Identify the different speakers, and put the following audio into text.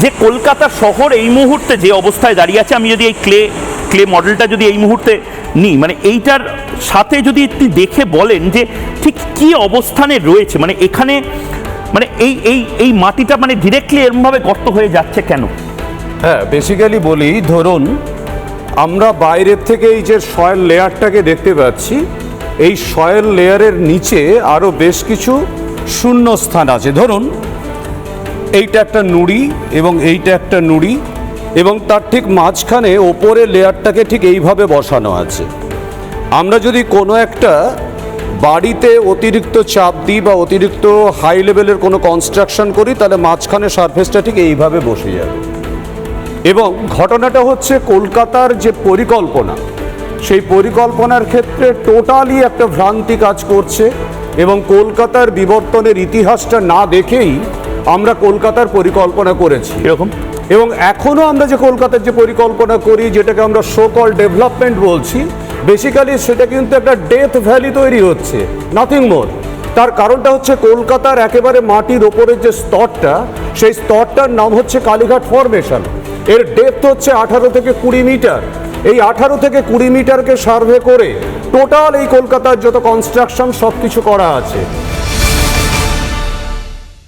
Speaker 1: যে কলকাতা শহর এই মুহূর্তে যে অবস্থায় দাঁড়িয়ে আছে, আমি যদি এই ক্লে মডেলটা যদি এই মুহূর্তে নিই, মানে এইটার সাথে যদি একটু দেখে বলেন যে ঠিক কি অবস্থানে রয়েছে, মানে এখানে মানে এই মাটিটা মানে ডিরেক্টলি এরকমভাবে গর্ত হয়ে যাচ্ছে কেন?
Speaker 2: হ্যাঁ, বেসিক্যালি বলি, ধরুন আমরা বাইরের থেকে এই যে সয়েল লেয়ারটাকে দেখতে পাচ্ছি, এই সয়েল লেয়ারের নিচে আরও বেশ কিছু শূন্য স্থান আছে। ধরুন এইটা একটা নুড়ি এবং এইটা একটা নুড়ি, এবং তার ঠিক মাঝখানে ওপরের লেয়ারটাকে ঠিক এইভাবে বসানো আছে। আমরা যদি কোনো একটা বাড়িতে অতিরিক্ত চাপ দিই বা অতিরিক্ত হাই লেভেলের কোনো কনস্ট্রাকশন করি, তাহলে মাঝখানে সারফেসটা ঠিক এইভাবে বসে যাবে। এবং ঘটনাটা হচ্ছে কলকাতার যে পরিকল্পনা, সেই পরিকল্পনার ক্ষেত্রে টোটালি একটা ভ্রান্তি কাজ করছে, এবং কলকাতার বিবর্তনের ইতিহাসটা না দেখেই আমরা কলকাতার পরিকল্পনা করেছি
Speaker 1: এরকম।
Speaker 2: এবং এখনও আমরা যে কলকাতার যে পরিকল্পনা করি, যেটাকে আমরা সো কল ডেভেলপমেন্ট বলছি, বেসিক্যালি সেটা কিন্তু একটা ডেথ ভ্যালি তৈরি হচ্ছে, নাথিং মোর। তার কারণটা হচ্ছে কলকাতার একেবারে মাটির ওপরের যে স্তরটা, সেই স্তরটার নাম হচ্ছে কালীঘাট ফরমেশন। এর ডেপথ হচ্ছে 18 থেকে 20 মিটার। এই 18 থেকে 20 মিটারকে সার্ভে করে টোটাল এই কলকাতার যত কনস্ট্রাকশন সব কিছু করা আছে।